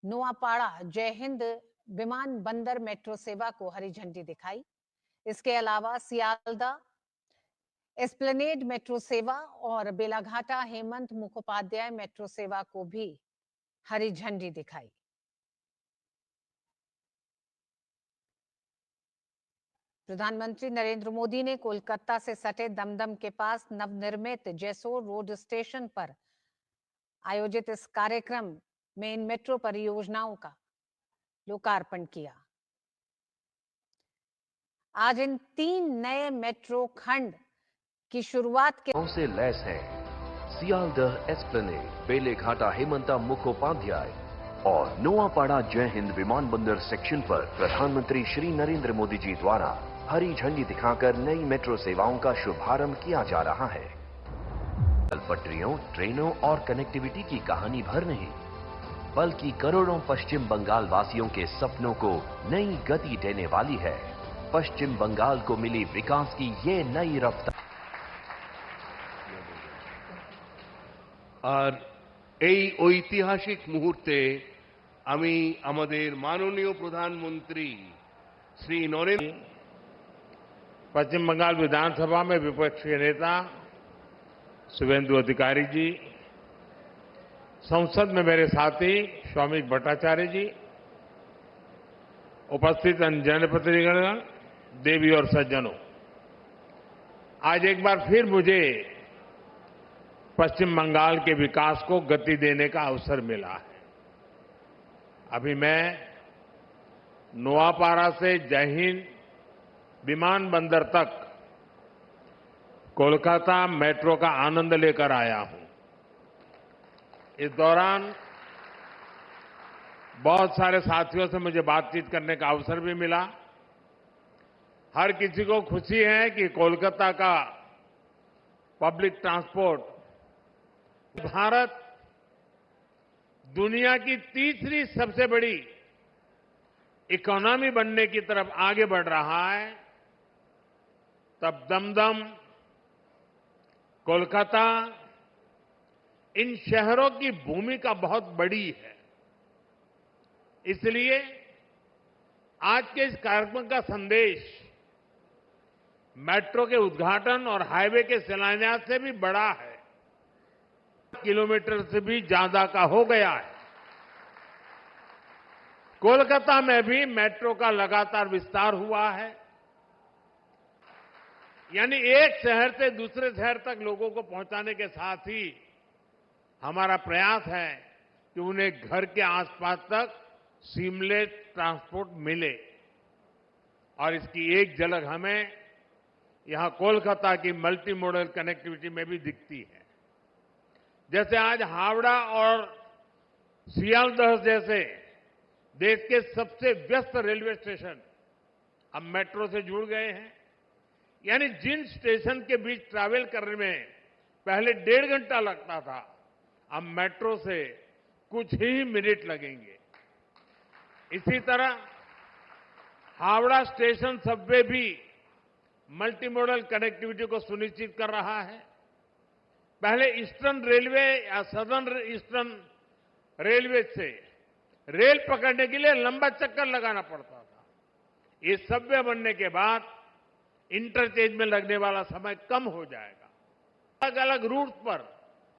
नोआपाड़ा जय हिंद विमान बंदर मेट्रो सेवा को हरी झंडी दिखाई। इसके अलावा सियालदा एस्प्लेनेड मेट्रो सेवा और बेलाघाटा हेमंत मुखोपाध्याय मेट्रो सेवा को भी हरी झंडी दिखाई। प्रधानमंत्री नरेंद्र मोदी ने कोलकाता से सटे दमदम के पास नवनिर्मित जैसोर रोड स्टेशन पर आयोजित इस कार्यक्रम में इन मेट्रो परियोजनाओं का लोकार्पण किया। आज इन 3 नए मेट्रो खंड की शुरुआत के से लैस है सियालदह एस्प्लेनेड, बेलेघाटा हेमंता मुखोपाध्याय और नोआपाड़ा जय हिंद विमानबंदर सेक्शन पर प्रधानमंत्री श्री नरेंद्र मोदी जी द्वारा हरी झंडी दिखाकर नई मेट्रो सेवाओं का शुभारंभ किया जा रहा है। पटरियों, ट्रेनों और कनेक्टिविटी की कहानी भर नहीं, बल्कि करोड़ों पश्चिम बंगाल वासियों के सपनों को नई गति देने वाली है। पश्चिम बंगाल को मिली विकास की ये नई रफ्तार। আর এই ঐতিহাসিক মুহূর্তে আমি আমাদের মাননীয় প্রধানমন্ত্রী শ্রী নরেন্দ্র पश्चिम बंगाल विधानसभा में विपक्ष के नेता शुभेंदु अधिकारी जी, संसद में मेरे साथी श्रमिक भट्टाचार्य जी, उपस्थित अन्य जनप्रतिनिधिगण, देवी और सज्जनों, आज एक बार फिर मुझे पश्चिम बंगाल के विकास को गति देने का अवसर मिला है। अभी मैं नोआपाड़ा से जय हिंद विमानबंदर तक कोलकाता मेट्रो का आनंद लेकर आया हूं। इस दौरान बहुत सारे साथियों से मुझे बातचीत करने का अवसर भी मिला। हर किसी को खुशी है कि कोलकाता का पब्लिक ट्रांसपोर्ट भारत दुनिया की तीसरी सबसे बड़ी इकोनॉमी बनने की तरफ आगे बढ़ रहा है, तब दमदम, कोलकाता, इन शहरों की भूमिका बहुत बड़ी है। इसलिए आज के इस कार्यक्रम का संदेश मेट्रो के उद्घाटन और हाईवे के शिलान्यास से भी बड़ा है, किलोमीटर से भी ज्यादा का हो गया है। कोलकाता में भी मेट्रो का लगातार विस्तार हुआ है, यानी एक शहर से दूसरे शहर तक लोगों को पहुंचाने के साथ ही हमारा प्रयास है कि उन्हें घर के आसपास तक सीमलेस ट्रांसपोर्ट मिले। और इसकी एक झलक हमें यहां कोलकाता की मल्टी मॉडल कनेक्टिविटी में भी दिखती है। जैसे आज हावड़ा और सियालदह जैसे देश के सबसे व्यस्त रेलवे स्टेशन अब मेट्रो से जुड़ गए हैं, यानी जिन स्टेशन के बीच ट्रैवल करने में पहले 1.5 घंटा लगता था, अब मेट्रो से कुछ ही मिनट लगेंगे। इसी तरह हावड़ा स्टेशन सबवे भी मल्टी मॉडल कनेक्टिविटी को सुनिश्चित कर रहा है। पहले ईस्टर्न रेलवे या सदर्न ईस्टर्न रेलवे से रेल पकड़ने के लिए लंबा चक्कर लगाना पड़ता था। ये सबवे बनने के बाद इंटरचेंज में लगने वाला समय कम हो जाएगा। अलग अलग रूट पर